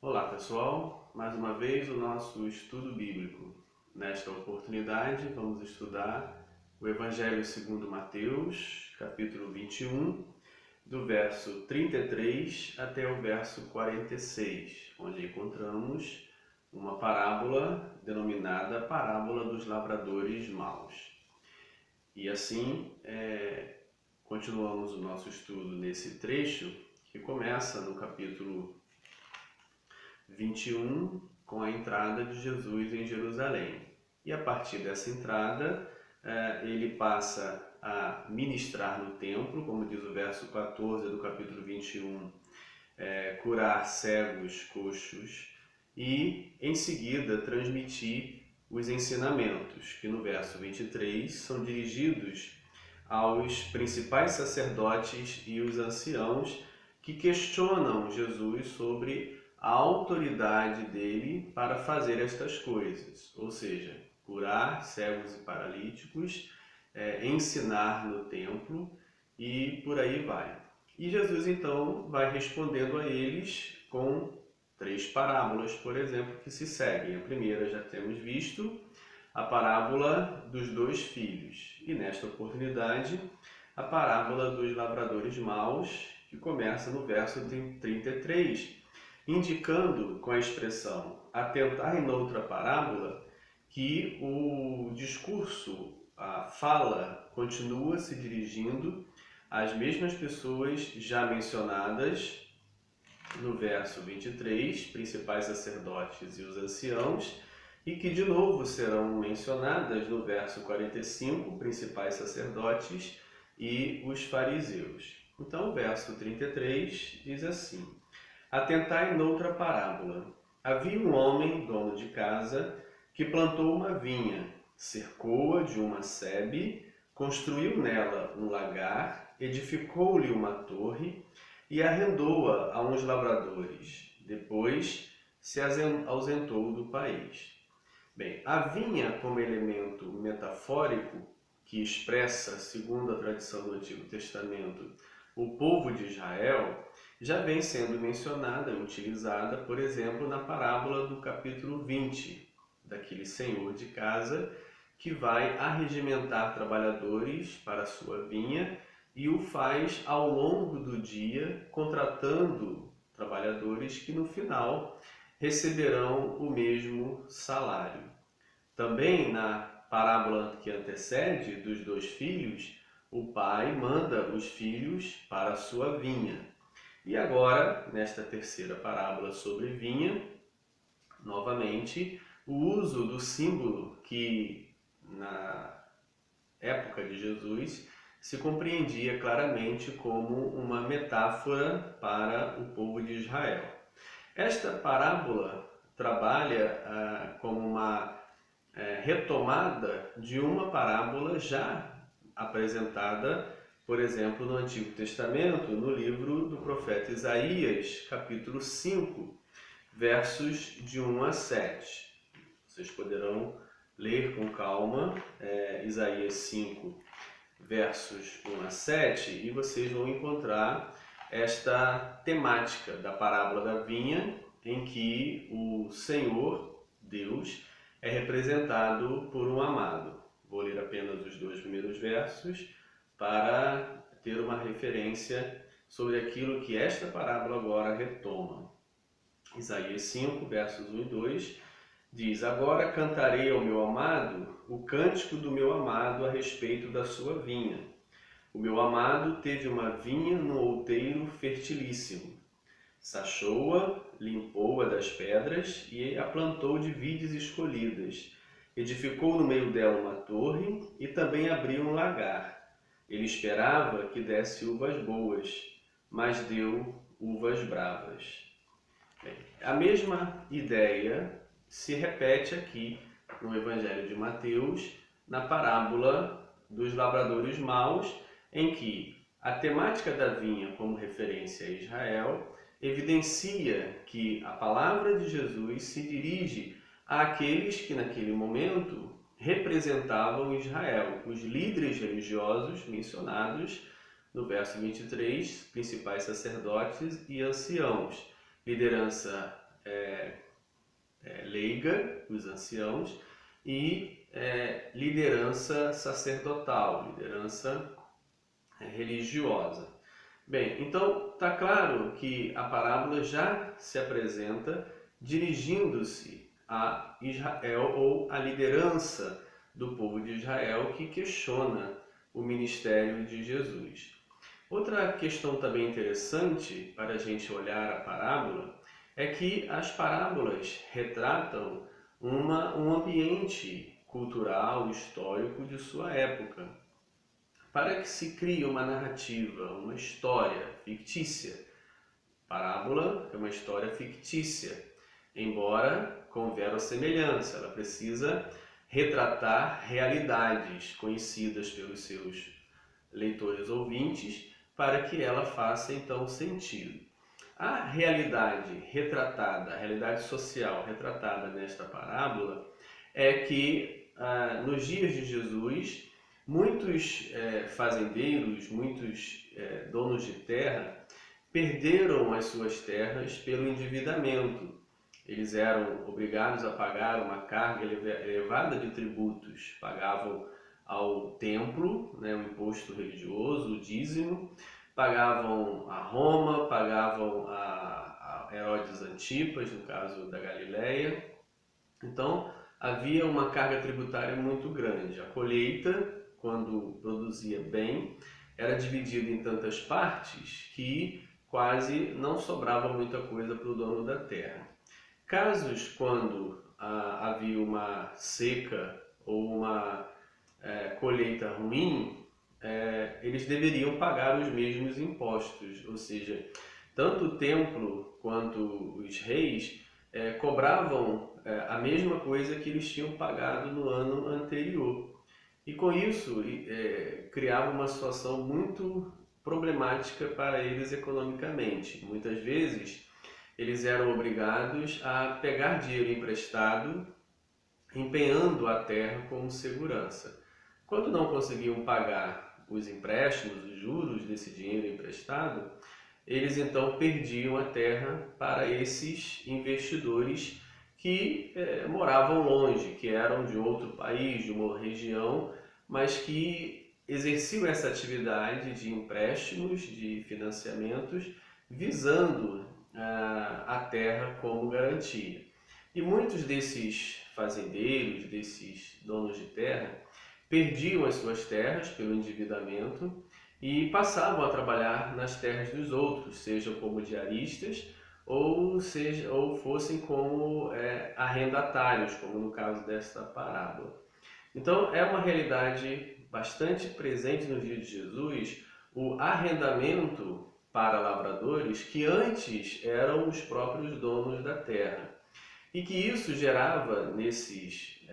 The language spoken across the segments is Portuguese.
Olá pessoal, mais uma vez o nosso estudo bíblico. Nesta oportunidade vamos estudar o Evangelho segundo Mateus, capítulo 21, do verso 33 até o verso 46, onde encontramos uma parábola denominada Parábola dos Lavradores Maus. E assim, continuamos o nosso estudo nesse trecho que começa no capítulo 21, com a entrada de Jesus em Jerusalém. E a partir dessa entrada, ele passa a ministrar no templo, como diz o verso 14 do capítulo 21, curar cegos, coxos, e em seguida transmitir os ensinamentos, que no verso 23 são dirigidos aos principais sacerdotes e os anciãos que questionam Jesus sobre a autoridade dele para fazer estas coisas, ou seja, curar cegos e paralíticos, ensinar no templo e por aí vai. E Jesus então vai respondendo a eles com 3 parábolas, por exemplo, que se seguem. A primeira já temos visto, a parábola dos 2 filhos, e nesta oportunidade a parábola dos lavradores maus, que começa no verso 33, indicando com a expressão atentar em outra parábola que o discurso, a fala, continua se dirigindo às mesmas pessoas já mencionadas no verso 23, principais sacerdotes e os anciãos, e que de novo serão mencionadas no verso 45, principais sacerdotes e os fariseus. Então o verso 33 diz assim: Atentai noutra parábola. Havia um homem, dono de casa, que plantou uma vinha, cercou-a de uma sebe, construiu nela um lagar, edificou-lhe uma torre e arrendou-a a uns lavradores. Depois se ausentou do país. Bem, a vinha como elemento metafórico que expressa, segundo a tradição do Antigo Testamento, o povo de Israel, já vem sendo mencionada e utilizada, por exemplo, na parábola do capítulo 20, daquele senhor de casa que vai arregimentar trabalhadores para a sua vinha e o faz ao longo do dia, contratando trabalhadores que no final receberão o mesmo salário. Também na parábola que antecede dos 2 filhos, o pai manda os filhos para a sua vinha. E agora, nesta terceira parábola sobre vinha, novamente, o uso do símbolo que na época de Jesus se compreendia claramente como uma metáfora para o povo de Israel. Esta parábola trabalha como uma retomada de uma parábola já apresentada, por exemplo, no Antigo Testamento, no livro do profeta Isaías, capítulo 5, versos de 1 a 7. Vocês poderão ler com calma Isaías 5, versos 1 a 7, e vocês vão encontrar esta temática da parábola da vinha, em que o Senhor, Deus, é representado por um amado. Vou ler apenas os 2 primeiros versos para ter uma referência sobre aquilo que esta parábola agora retoma. Isaías 5, versos 1 e 2, diz: Agora cantarei ao meu amado o cântico do meu amado a respeito da sua vinha. O meu amado teve uma vinha no outeiro fertilíssimo. Sachou-a, limpou-a das pedras e a plantou de vides escolhidas. Edificou no meio dela uma torre e também abriu um lagar. Ele esperava que desse uvas boas, mas deu uvas bravas. Bem, a mesma ideia se repete aqui no Evangelho de Mateus, na parábola dos lavradores maus, em que a temática da vinha como referência a Israel evidencia que a palavra de Jesus se dirige àqueles que naquele momento representavam Israel, os líderes religiosos mencionados no verso 23, principais sacerdotes e anciãos, liderança leiga, os anciãos, e liderança sacerdotal, liderança religiosa. Bem, então está claro que a parábola já se apresenta dirigindo-se a Israel ou a liderança do povo de Israel que questiona o ministério de Jesus. Outra questão também interessante para a gente olhar a parábola é que as parábolas retratam um ambiente cultural, histórico de sua época. Para que se crie uma narrativa, uma história fictícia, parábola é uma história fictícia, embora com verossemelhança, ela precisa retratar realidades conhecidas pelos seus leitores ouvintes para que ela faça então sentido. A realidade retratada, a realidade social retratada nesta parábola é que nos dias de Jesus, muitos fazendeiros, muitos donos de terra perderam as suas terras pelo endividamento. Eles eram obrigados a pagar uma carga elevada de tributos, pagavam ao templo, o imposto religioso, o dízimo, pagavam a Roma, pagavam a Herodes Antipas, no caso da Galileia. Então, havia uma carga tributária muito grande. A colheita, quando produzia bem, era dividida em tantas partes que quase não sobrava muita coisa para o dono da terra. Casos quando havia uma seca ou uma colheita ruim, eles deveriam pagar os mesmos impostos, ou seja, tanto o templo quanto os reis cobravam a mesma coisa que eles tinham pagado no ano anterior. E com isso criava uma situação muito problemática para eles economicamente. Muitas vezes eles eram obrigados a pegar dinheiro emprestado, empenhando a terra como segurança. Quando não conseguiam pagar os empréstimos, os juros desse dinheiro emprestado, eles então perdiam a terra para esses investidores que moravam longe, que eram de outro país, de uma região, mas que exerciam essa atividade de empréstimos, de financiamentos, visando a terra como garantia. E muitos desses fazendeiros, desses donos de terra, perdiam as suas terras pelo endividamento e passavam a trabalhar nas terras dos outros, sejam como diaristas ou fossem como arrendatários, como no caso desta parábola. Então é uma realidade bastante presente nos dias de Jesus, o arrendamento para lavradores que antes eram os próprios donos da terra. E que isso gerava nesses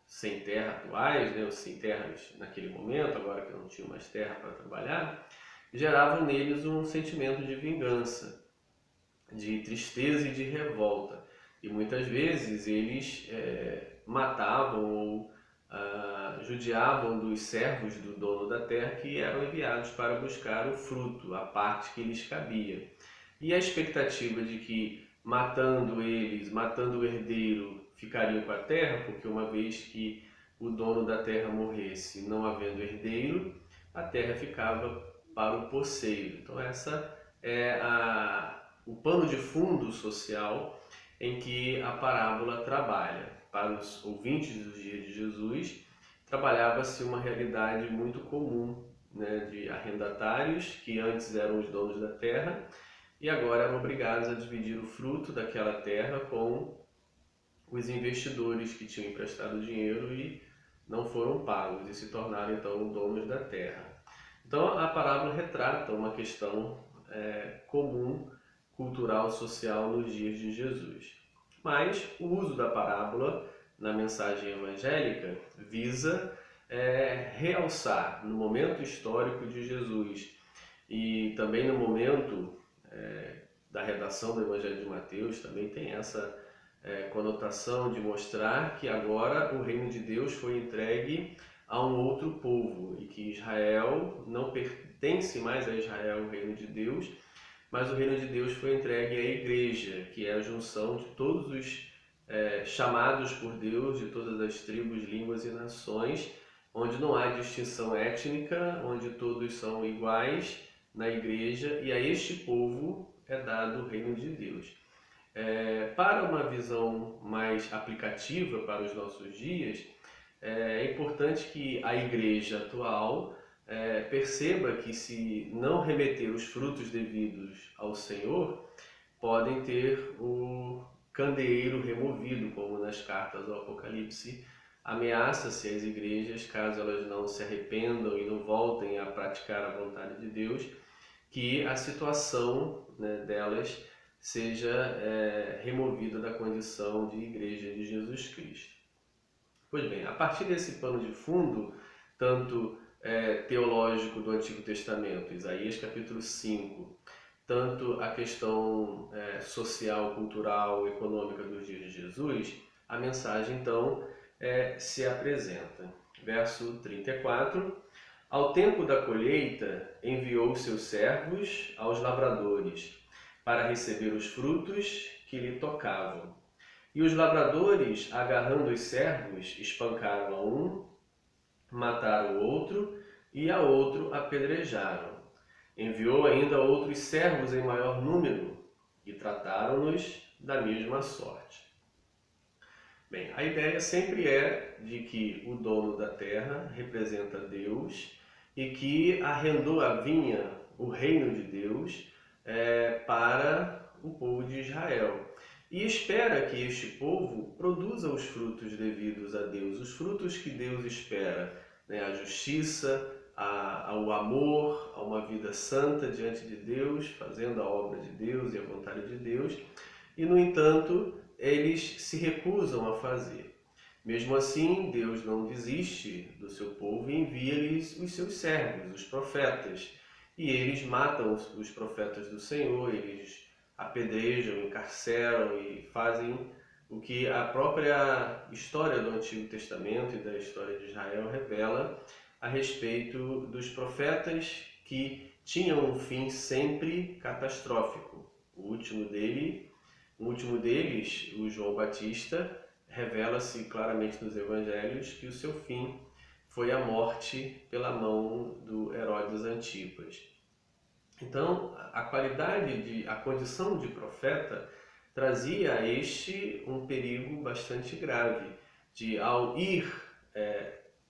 sem terra atuais, os sem terras naquele momento, agora que não tinham mais terra para trabalhar, geravam neles um sentimento de vingança, de tristeza e de revolta. E muitas vezes eles matavam ou judiavam dos servos do dono da terra que eram enviados para buscar o fruto, a parte que lhes cabia. E a expectativa de que matando eles, matando o herdeiro, ficariam com a terra, porque uma vez que o dono da terra morresse, não havendo herdeiro, a terra ficava para o poceiro. Então essa é o pano de fundo social em que a parábola trabalha. Para os ouvintes dos dias de Jesus, trabalhava-se uma realidade muito comum, de arrendatários que antes eram os donos da terra e agora eram obrigados a dividir o fruto daquela terra com os investidores que tinham emprestado dinheiro e não foram pagos e se tornaram então donos da terra. Então a parábola retrata uma questão comum, cultural, social nos dias de Jesus. Mas o uso da parábola na mensagem evangélica visa realçar no momento histórico de Jesus e também no momento da redação do Evangelho de Mateus, também tem essa conotação de mostrar que agora o reino de Deus foi entregue a um outro povo e que Israel não pertence mais a Israel, o reino de Deus, mas o reino de Deus foi entregue à igreja, que é a junção de todos os chamados por Deus, de todas as tribos, línguas e nações, onde não há distinção étnica, onde todos são iguais na igreja, e a este povo é dado o reino de Deus. Para uma visão mais aplicativa para os nossos dias, é importante que a igreja atual perceba que, se não remeter os frutos devidos ao Senhor, podem ter o candeeiro removido, como nas cartas do Apocalipse. Ameaça-se às igrejas, caso elas não se arrependam e não voltem a praticar a vontade de Deus, que a situação, né, delas seja removida da condição de igreja de Jesus Cristo. Pois bem, a partir desse pano de fundo, tanto teológico do Antigo Testamento, Isaías capítulo 5, tanto a questão social, cultural, econômica dos dias de Jesus, a mensagem então se apresenta. Verso 34: Ao tempo da colheita enviou seus servos aos lavradores para receber os frutos que lhe tocavam. E os lavradores, agarrando os servos, espancaram a um, mataram o outro e a outro apedrejaram. Enviou ainda outros servos em maior número e trataram-nos da mesma sorte. Bem, a ideia sempre é de que o dono da terra representa Deus e que arrendou a vinha, o reino de Deus, para o povo de Israel. E espera que este povo produza os frutos devidos a Deus, os frutos que Deus espera, né? A justiça, ao amor, a uma vida santa diante de Deus, fazendo a obra de Deus e a vontade de Deus. E, no entanto, eles se recusam a fazer. Mesmo assim, Deus não desiste do seu povo e envia-lhes os seus servos, os profetas. E eles matam os profetas do Senhor, eles apedrejam, encarceram e fazem o que a própria história do Antigo Testamento e da história de Israel revela a respeito dos profetas, que tinham um fim sempre catastrófico. O último deles, o João Batista, revela-se claramente nos evangelhos que o seu fim foi a morte pela mão do Herodes Antipas. Então, a condição de profeta trazia a este um perigo bastante grave, de, ao ir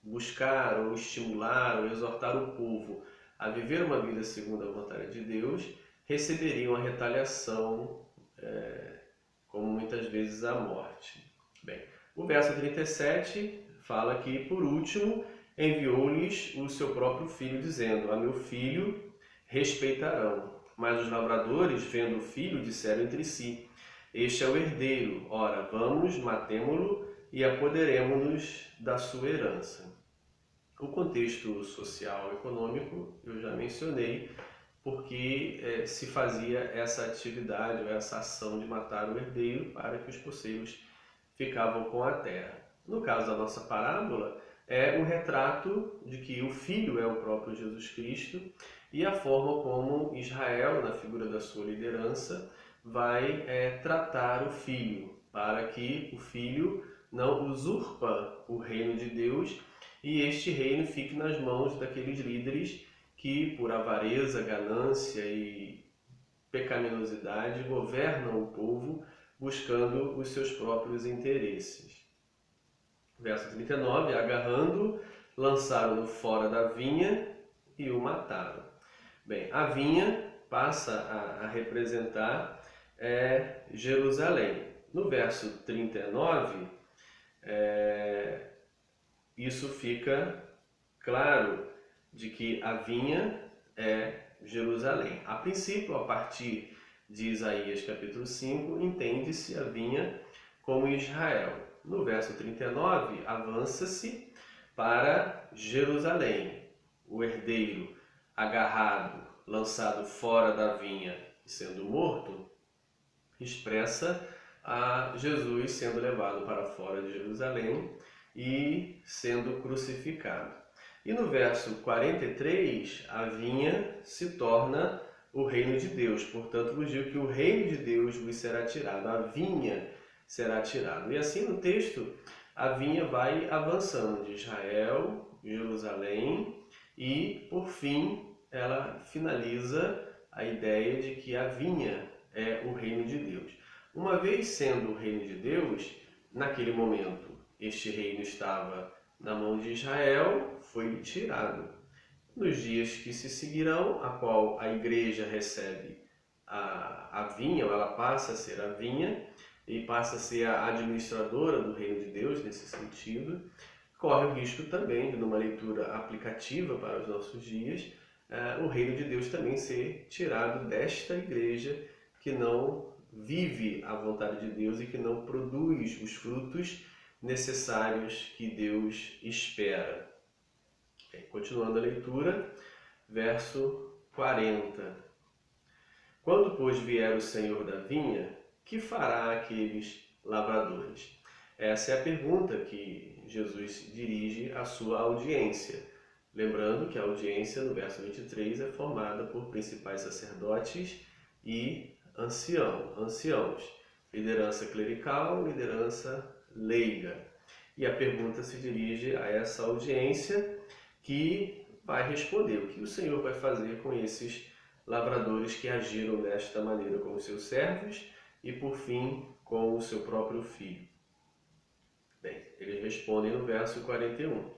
buscar ou estimular ou exortar o povo a viver uma vida segundo a vontade de Deus, receberiam a retaliação, como muitas vezes a morte. Bem, o verso 37 fala que, por último, enviou-lhes o seu próprio filho, dizendo: A meu filho respeitarão. Mas os lavradores, vendo o filho, disseram entre si: Este é o herdeiro, ora, vamos, matemo-lo e apoderemo-nos da sua herança. O contexto social e econômico eu já mencionei, porque se fazia essa atividade ou essa ação de matar o herdeiro para que os poceiros ficavam com a terra. No caso da nossa parábola, é um retrato de que o Filho é o próprio Jesus Cristo e a forma como Israel, na figura da sua liderança, vai tratar o Filho, para que o Filho não usurpa o reino de Deus e este reino fique nas mãos daqueles líderes que, por avareza, ganância e pecaminosidade, governam o povo buscando os seus próprios interesses. Verso 39, agarrando, lançaram-no fora da vinha e o mataram. Bem, a vinha passa a representar Jerusalém. No verso 39, isso fica claro de que a vinha é Jerusalém. A princípio, a partir de Isaías capítulo 5, entende-se a vinha como Israel. No verso 39, avança-se para Jerusalém. O herdeiro agarrado, lançado fora da vinha e sendo morto, expressa a Jesus sendo levado para fora de Jerusalém e sendo crucificado. E no verso 43, a vinha se torna o reino de Deus. Portanto, vos digo que o reino de Deus vos será tirado, a vinha será tirada. E assim no texto, a vinha vai avançando de Israel, Jerusalém, e por fim ela finaliza a ideia de que a vinha é o reino de Deus. Uma vez sendo o reino de Deus, naquele momento este reino estava na mão de Israel, foi-lhe tirado. Nos dias que se seguirão, a qual a igreja recebe a vinha, ou ela passa a ser a vinha, e passa a ser a administradora do reino de Deus, nesse sentido, corre o risco também de, numa leitura aplicativa para os nossos dias, o reino de Deus também ser tirado desta igreja que não vive a vontade de Deus e que não produz os frutos necessários que Deus espera. Continuando a leitura, verso 40. Quando, pois, vier o Senhor da vinha, que fará aqueles lavradores? Essa é a pergunta que Jesus dirige à sua audiência. Lembrando que a audiência, no verso 23, é formada por principais sacerdotes e anciãos, liderança clerical, liderança leiga. E a pergunta se dirige a essa audiência que vai responder o que o Senhor vai fazer com esses lavradores que agiram desta maneira com os seus servos e, por fim, com o seu próprio filho. Bem, eles respondem no verso 41.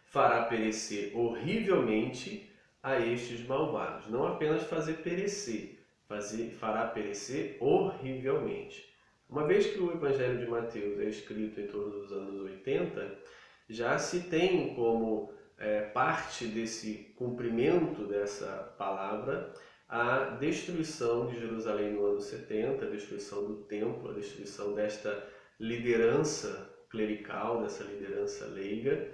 Fará perecer horrivelmente a estes malvados. Não apenas fazer perecer, fará perecer horrivelmente. Uma vez que o Evangelho de Mateus é escrito em torno dos anos 80, já se tem como parte desse cumprimento dessa palavra a destruição de Jerusalém no ano 70, a destruição do templo, a destruição desta liderança clerical, dessa liderança leiga,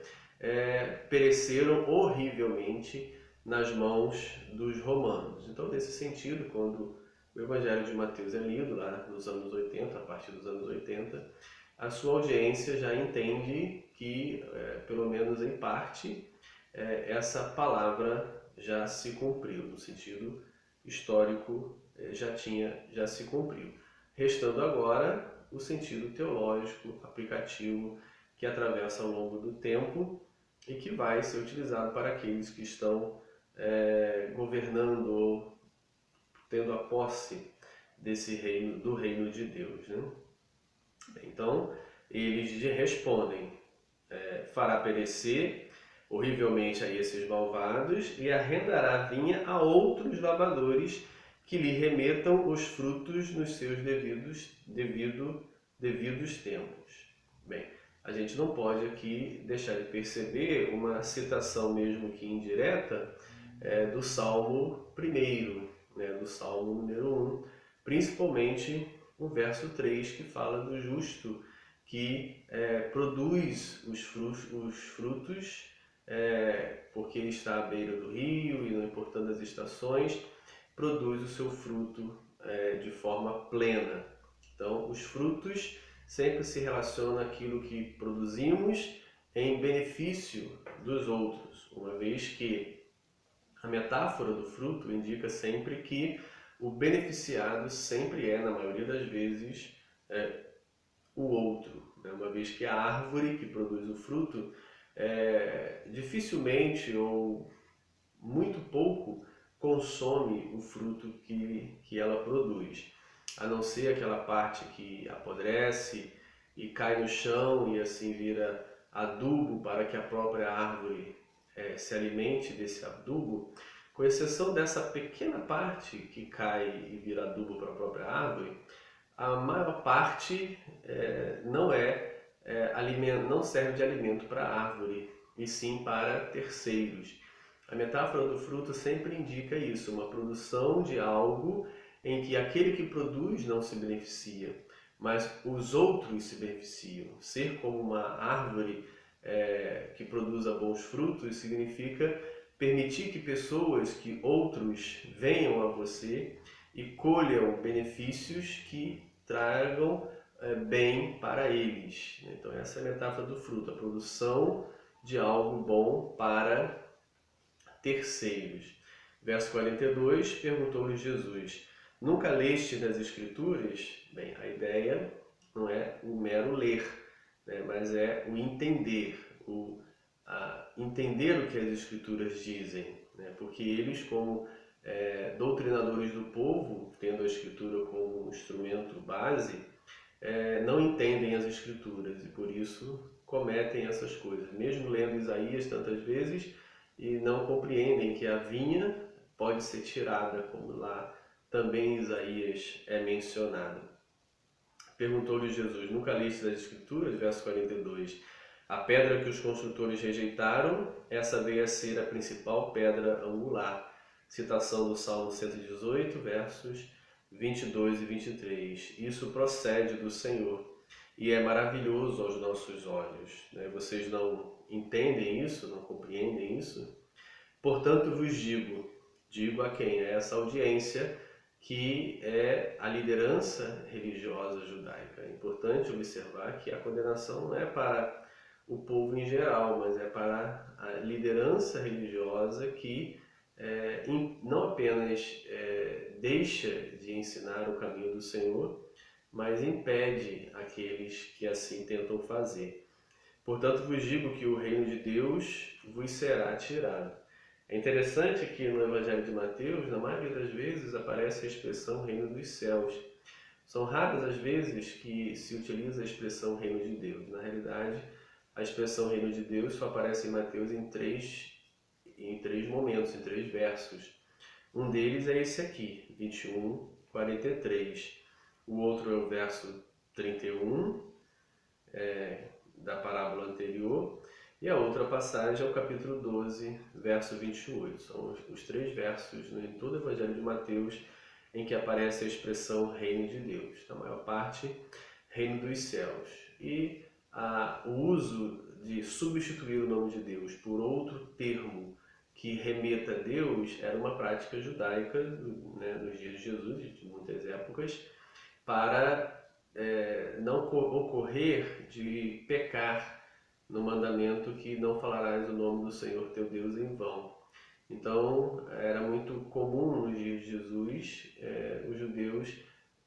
pereceram horrivelmente nas mãos dos romanos. Então, nesse sentido, quando o Evangelho de Mateus é lido lá nos anos 80, a partir dos anos 80, a sua audiência já entende que, pelo menos em parte, essa palavra já se cumpriu, no sentido histórico já se cumpriu. Restando agora o sentido teológico, aplicativo, que atravessa ao longo do tempo e que vai ser utilizado para aqueles que estão governando ou tendo a posse desse reino, do reino de Deus, né? Então, eles respondem, fará perecer horrivelmente a esses malvados e arrendará a vinha a outros lavradores que lhe remetam os frutos nos seus devidos tempos. Bem, a gente não pode aqui deixar de perceber uma citação mesmo que indireta do Salmo 1, do Salmo número 1, principalmente o verso 3, que fala do justo que produz os frutos porque ele está à beira do rio e não importando as estações, produz o seu fruto de forma plena. Então, os frutos sempre se relacionam àquilo que produzimos em benefício dos outros, uma vez que a metáfora do fruto indica sempre que o beneficiado sempre na maioria das vezes, o outro, né? Uma vez que a árvore que produz o fruto dificilmente ou muito pouco consome o fruto que ela produz, a não ser aquela parte que apodrece e cai no chão e assim vira adubo para que a própria árvore se alimente desse adubo. Com exceção dessa pequena parte que cai e vira adubo para a própria árvore, a maior parte não serve de alimento para a árvore, e sim para terceiros. A metáfora do fruto sempre indica isso, uma produção de algo em que aquele que produz não se beneficia, mas os outros se beneficiam. Ser como uma árvore que produza bons frutos significa permitir que pessoas, que outros venham a você e colham benefícios que tragam bem para eles. Então essa é a metáfora do fruto, a produção de algo bom para terceiros. Verso 42, perguntou-lhe Jesus: Nunca leste nas Escrituras? Bem, a ideia não é o mero ler, né, mas é o entender, entender o que as Escrituras dizem, né, porque eles, como doutrinadores do povo, tendo a Escritura como instrumento base, não entendem as Escrituras e por isso cometem essas coisas, mesmo lendo Isaías tantas vezes, e não compreendem que a vinha pode ser tirada, como lá também Isaías é mencionado. Perguntou-lhe Jesus: Nunca leste das Escrituras? Verso 42. A pedra que os construtores rejeitaram, essa veio a ser a principal pedra angular. Citação do Salmo 118, versos 22 e 23. Isso procede do Senhor e é maravilhoso aos nossos olhos. Vocês não entendem isso, não compreendem isso? Portanto vos digo a quem? A essa audiência que é a liderança religiosa judaica. É importante observar que a condenação não é para o povo em geral, mas é para a liderança religiosa que não apenas deixa de ensinar o caminho do Senhor, mas impede aqueles que assim tentam fazer. Portanto, vos digo que o reino de Deus vos será tirado. É interessante que no Evangelho de Mateus, na maioria das vezes, aparece a expressão reino dos céus. São raras as vezes que se utiliza a expressão reino de Deus. Na realidade, a expressão reino de Deus só aparece em Mateus em três momentos, em 3 versos. Um deles é esse aqui, 21, 43. O outro é o verso 31, da parábola anterior. E a outra passagem é o capítulo 12, verso 28. São os 3 versos em todo o Evangelho de Mateus em que aparece a expressão reino de Deus. Na maior parte, reino dos céus. E o uso de substituir o nome de Deus por outro termo que remeta a Deus era uma prática judaica, nos dias de Jesus, de muitas épocas, para não ocorrer de pecar no mandamento que não falarás o nome do Senhor teu Deus em vão. Então, era muito comum nos dias de Jesus os judeus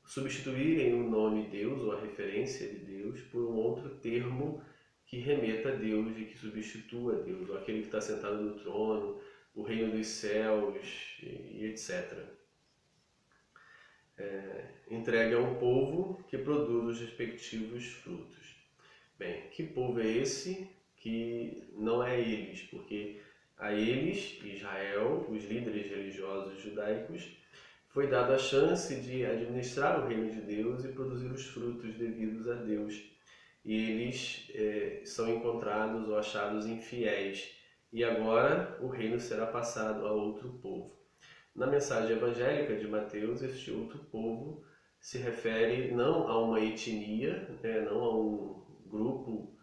substituírem o nome Deus ou a referência de Deus por um outro termo que remeta a Deus e que substitua Deus, ou aquele que está sentado no trono, o reino dos céus e etc. Entregue a um povo que produz os respectivos frutos. Bem, que povo é esse que não é eles? Porque a eles, Israel, os líderes religiosos judaicos, foi dada a chance de administrar o reino de Deus e produzir os frutos devidos a Deus. E eles são encontrados ou achados infiéis. E agora o reino será passado a outro povo. Na mensagem evangélica de Mateus, este outro povo se refere não a uma etnia, não a um grupo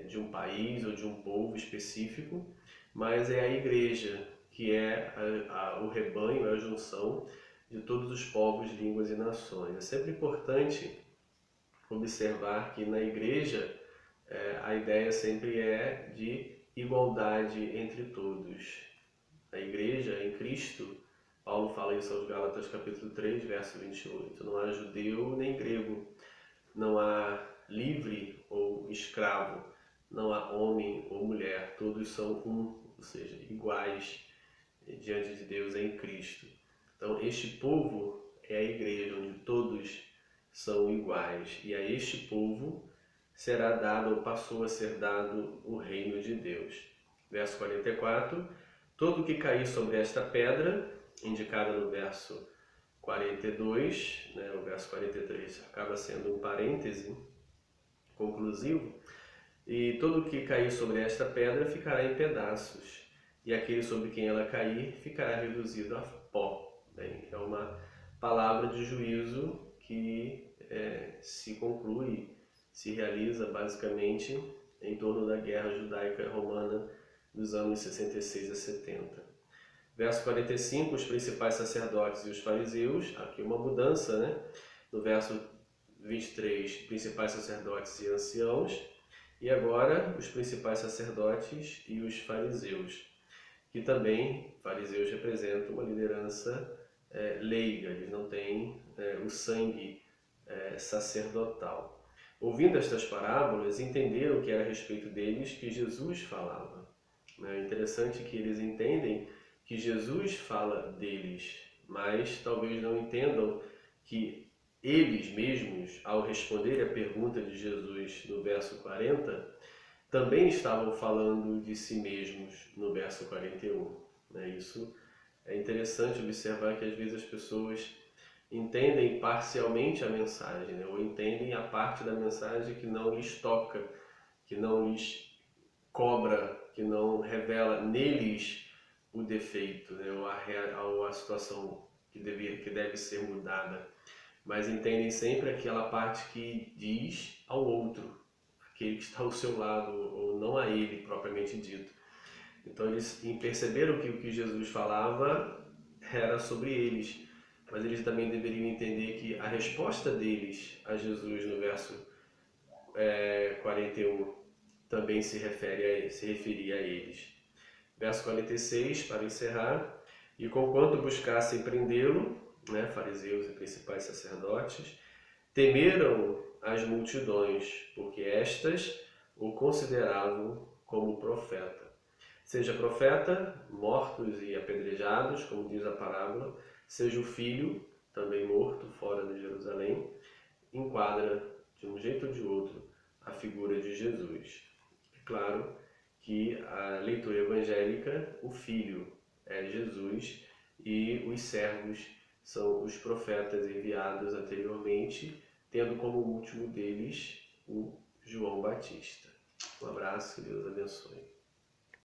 de um país ou de um povo específico, mas é a igreja, que é o rebanho, a junção de todos os povos, línguas e nações. É sempre importante observar que na igreja a ideia sempre é de igualdade entre todos. A igreja, em Cristo, Paulo fala isso aos Gálatas capítulo 3, verso 28. Não há judeu nem grego, não há livre ou escravo, não há homem ou mulher, todos são um, ou seja, iguais diante de Deus em Cristo. Então, este povo é a igreja onde todos são iguais, e a este povo será dado ou passou a ser dado o reino de Deus. Verso 44, todo que cair sobre esta pedra, indicada no verso 42, o verso 43 acaba sendo um parêntese conclusivo, e todo que cair sobre esta pedra ficará em pedaços, e aquele sobre quem ela cair ficará reduzido a pó. Bem, é uma palavra de juízo que se conclui, se realiza basicamente em torno da guerra judaica romana dos anos 66 a 70. Verso 45, os principais sacerdotes e os fariseus, aqui uma mudança, no verso 23, principais sacerdotes e anciãos, e agora os principais sacerdotes e os fariseus, que também fariseus representam uma liderança leiga, eles não têm o sangue sacerdotal. Ouvindo estas parábolas, entenderam que era a respeito deles que Jesus falava. É interessante que eles entendem que Jesus fala deles, mas talvez não entendam que eles mesmos, ao responder a pergunta de Jesus no verso 40, também estavam falando de si mesmos no verso 41. Isso é interessante observar que às vezes as pessoas entendem parcialmente a mensagem, ou entendem a parte da mensagem que não lhes toca, que não lhes cobra, que não revela neles o defeito, ou a situação que deve ser mudada, mas entendem sempre aquela parte que diz ao outro, aquele que está ao seu lado, ou não a ele propriamente dito. Então eles perceberam que o que Jesus falava era sobre eles, mas eles também deveriam entender que a resposta deles a Jesus no verso 41 também se referia a eles. Verso 46, para encerrar: e conquanto buscassem prendê-lo, fariseus e principais sacerdotes, temeram as multidões, porque estas o consideravam como profeta. Seja profeta, mortos e apedrejados, como diz a parábola, seja o filho, também morto fora de Jerusalém, enquadra, de um jeito ou de outro, a figura de Jesus. É claro que a leitura evangélica, o filho é Jesus e os servos são os profetas enviados anteriormente, tendo como último deles o João Batista. Um abraço, que Deus abençoe.